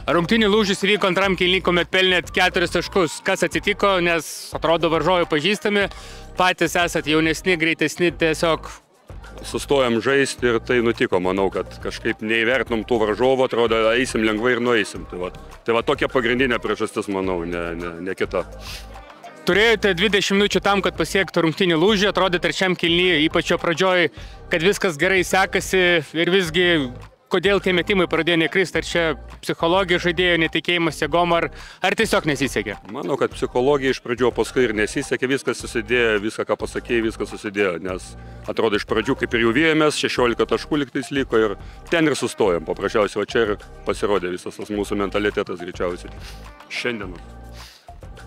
Rungtynių lūžis įvyko antram kėliny, kuomet pelnėt 4 taškus. Kas atsitiko, nes atrodo varžovai pažįstami, patys esat jaunesni, greitesni, tiesiog... Sustojom žaisti ir tai nutiko, manau, kad kažkaip neįvertinom tų varžovų, atrodo, eisim lengvai ir nueisim. Tai va tokia pagrindinė priežastis, manau, ne kita. Turėjote 20 minučių tam, kad pasiektų rungtynių lūžį, atrodė trečiam kėlinyje, ypač jo pradžioj, kad viskas gerai sekasi ir visgi, kodėl tie metimai pradėjo nekristi, ar čia psichologija žaidėjo, netikėjimas jėgom, ar tiesiog nesisekė? Manau, kad psichologija iš pradžių, paskui ir nesisekė, viskas susidėjo, viską, ką pasakėjai, viskas susidėjo, nes atrodo iš pradžių kaip ir jau vėjomės, 16 taškų liktais liko ir ten ir sustojom, paprasčiausiai, va čia ir pasirodė visas tas mūsų mentalitetas greičiausiai šiandienos.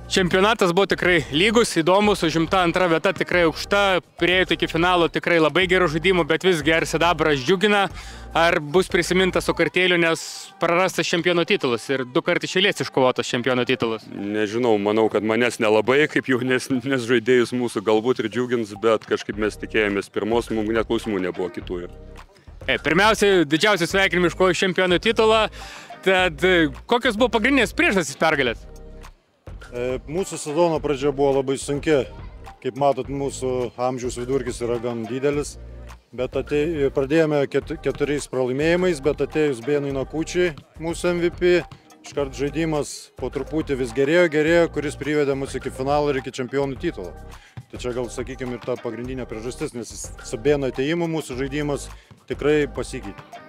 Čempionatas buvo tikrai lygus, įdomus, užimta antra vieta tikrai aukšta, priėjote iki finalo tikrai labai gerų žaidimų, bet visgi ar sidabras džiugina, ar bus prisimintas su kartėliu, nes prarastas čempiono titulas ir 2 kartus iš eilės iškovotas čempiono titulas? Nežinau, manau, kad manęs nelabai, kaip jaunesnis žaidėjus mūsų galbūt ir džiugins, bet kažkaip mes tikėjomės pirmos, mums net klausimų nebuvo kitų. Pirmiausia, didžiausias sveikinimai iškovojus čempiono titulą, tad kokios buvo pagrindinės priežastys pergalės? Mūsų sezono pradžia buvo labai sunki. Kaip matot, mūsų amžiaus vidurkis yra gan didelis. Bet pradėjome 4 pralaimėjimais, bet atėjus Benui Nakučiui, mūsų MVP, iškart žaidimas po truputį vis gerėjo, kuris privedė mus iki finalo ir iki čempionų titulo. Tai čia gal, sakykime, ir ta pagrindinė priežastis, nes su Beno atėjimu mūsų žaidimas tikrai pasikeitė.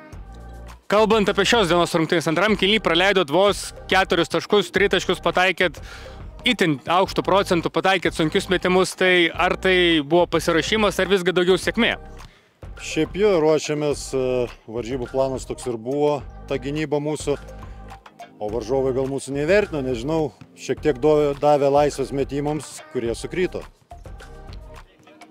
Kalbant apie šios dienos rungtynės, antram kėliny praleidot vos 4 taškus, 3 taškus pataikėt itin aukštų procentų, pataikėt sunkius metimus, tai ar tai buvo pasiruošimas, ar visgi daugiau sėkmė? Šiaip jau ruošiamės, varžybų planas toks ir buvo, ta gynyba mūsų, o varžovai gal mūsų neįvertino, nežinau, šiek tiek davė laisvės metimams, kurie sukryto.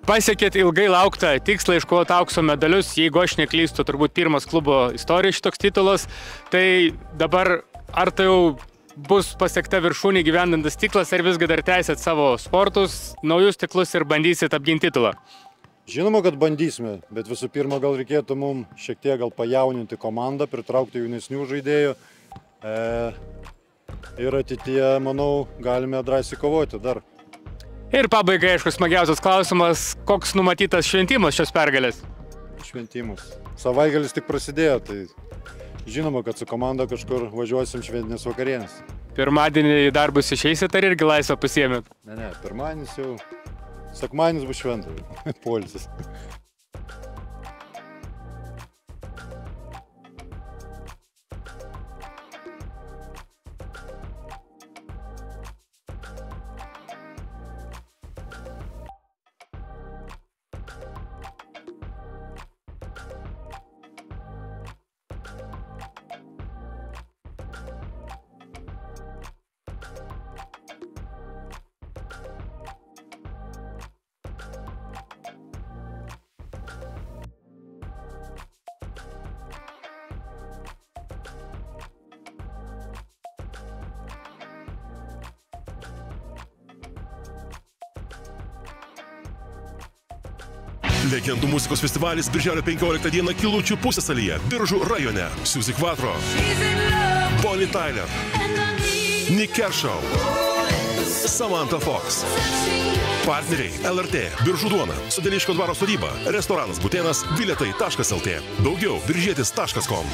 Pasiekėt ilgai lauktą tikslą iškovoti aukso medalius, jeigu aš neklystu, turbūt pirmas klubo istorijoje šitoks titulas, tai dabar ar tai jau bus pasiekta viršūnė gyvendintas tiklas, ar visgi dar tęsėt savo sportus, naujus tiklus ir bandysit apginti titulą? Žinoma, kad bandysime, bet visų pirma gal reikėtų mums šiek tiek gal pajauninti komandą, pritraukti jaunesnių žaidėjų ir ateityje, manau, galime drąsiai kovoti dar. Ir pabaigai, aišku, smagiausias klausimas, koks numatytas šventimas šios pergalės? Šventimas. Savaitgalis tik prasidėjo, tai žinoma, kad su komanda kažkur važiuosim šventinės vakarienės. Pirmadienį į darbus išeisit ar irgi laisvę pasiėmėt? Ne, pirmadienis jau, sekmadienis bus šventas, poilsis. Legendų muzikos festivalis birželio 15 dieną Kilučių pusiasalyje, Biržų rajone. Suzy Quatro, Bonnie Tyler, Nick Kershaw, Samantha Fox. Partneriai LRT, Biržų duona, Sudėliško dvaro sodyba, restoranas Butėnas, bilietai.lt. Daugiau biržietis.com.